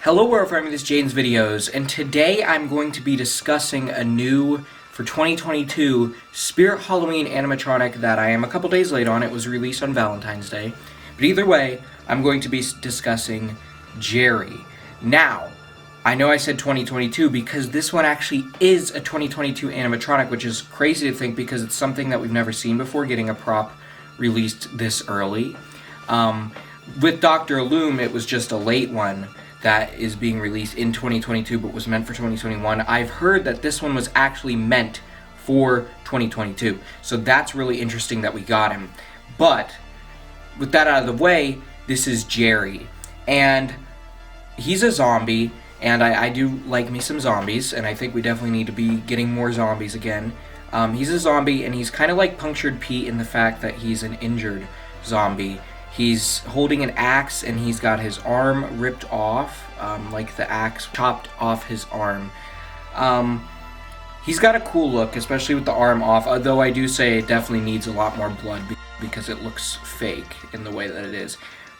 Hello wherever I'm in this Jane's videos, and today I'm going to be discussing a new, for 2022, Spirit Halloween animatronic that I am a couple days late on. It was released on Valentine's Day. But either way, I'm going to be discussing Gerry. Now, I know I said 2022 because this one actually is a 2022 animatronic, which is crazy to think because it's something that we've never seen before, getting a prop released this early. With Dr. Loom, it was just a late one that is being released in 2022 but was meant for 2021. I've heard that this one was actually meant for 2022, so that's really interesting that we got him. But with that out of the way, this is Gerry, and he's a zombie, and I do like me some zombies, and I think we definitely need to be getting more zombies again. He's a zombie, and he's kind of like Punctured Pete in the fact that he's an injured zombie. He's holding an axe and he's got his arm ripped off, like the axe chopped off his arm. He's got a cool look, especially with the arm off, although I do say it definitely needs a lot more blood because it looks fake in the way that it is.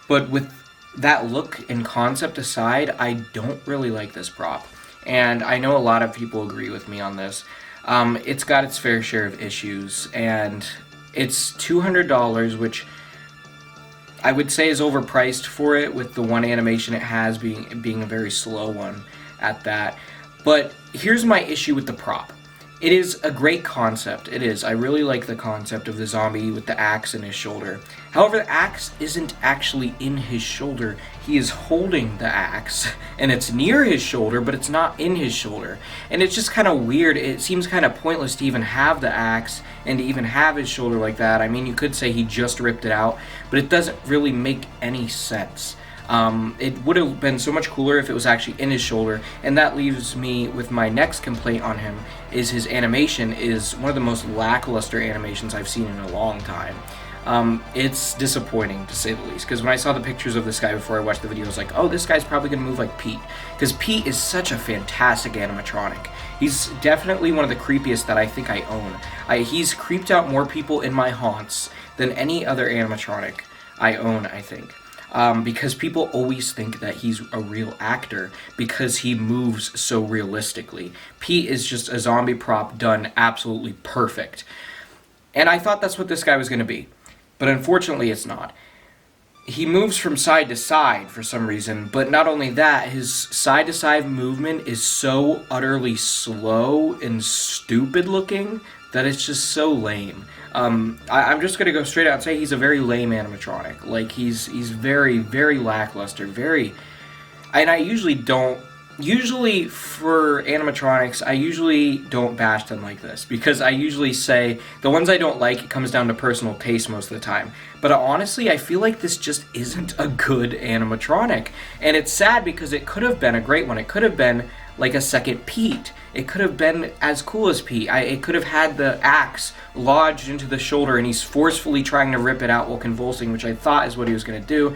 But with that look and concept aside, I don't really like this prop. And I know a lot of people agree with me on this. It's got its fair share of issues, and it's $200, which I would say is overpriced for it, with the one animation it has being a very slow one at that. But here's my issue with the prop. It is a great concept. It is. I really like the concept of the zombie with the axe in his shoulder. However, the axe isn't actually in his shoulder. He is holding the axe, and it's near his shoulder, but it's not in his shoulder. And it's just kind of weird. It seems kind of pointless to even have the axe and to even have his shoulder like that. I mean, you could say he just ripped it out, but it doesn't really make any sense. It would have been so much cooler if it was actually in his shoulder, and that leaves me with my next complaint on him, is his animation is one of the most lackluster animations I've seen in a long time. It's disappointing, to say the least, because when I saw the pictures of this guy before I watched the video, I was like, oh, this guy's probably going to move like Pete, because Pete is such a fantastic animatronic. He's definitely one of the creepiest that I think I own. He's creeped out more people in my haunts than any other animatronic I own, I think. Because people always think that he's a real actor because he moves so realistically. Pete is just a zombie prop done absolutely perfect. And I thought that's what this guy was going to be. But unfortunately it's not. He moves from side to side for some reason, but not only that, his side to side movement is so utterly slow and stupid looking that it's just so lame. I'm just gonna go straight out and say he's a very lame animatronic. Like, he's very, very lackluster, and I usually for animatronics, I usually don't bash them like this, because I usually say the ones I don't like, it comes down to personal taste most of the time. But honestly, I feel like this just isn't a good animatronic, and it's sad because it could have been a great one. It could have been like a second Pete. It could have been as cool as Pete. It could have had the axe lodged into the shoulder and he's forcefully trying to rip it out while convulsing, which I thought is what he was going to do.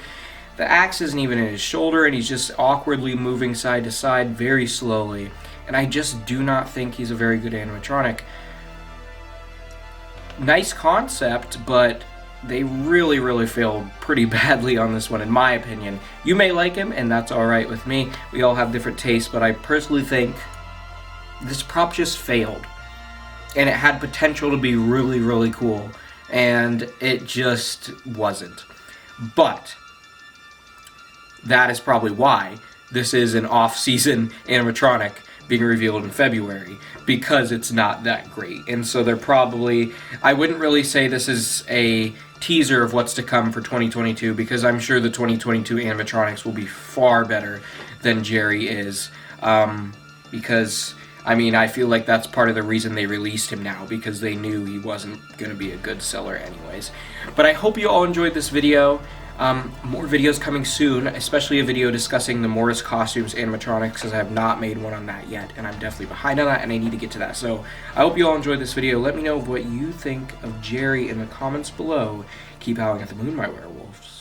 The axe isn't even in his shoulder, and he's just awkwardly moving side to side very slowly. And I just do not think he's a very good animatronic. Nice concept, but they really, really failed pretty badly on this one, in my opinion. You may like him, and that's alright with me. We all have different tastes, but I personally think this prop just failed. And it had potential to be really, really cool, and it just wasn't. But that is probably why this is an off-season animatronic being revealed in February, because it's not that great. And so they're probably, I wouldn't really say this is a teaser of what's to come for 2022, because I'm sure the 2022 animatronics will be far better than Gerry is, because I mean, I feel like that's part of the reason they released him now, because they knew he wasn't going to be a good seller anyways. But I hope you all enjoyed this video. More videos coming soon, especially a video discussing the Morris Costumes animatronics, because I have not made one on that yet, and I'm definitely behind on that, and I need to get to that. So I hope you all enjoyed this video. Let me know what you think of Gerry in the comments below. Keep howling at the moon, my werewolves.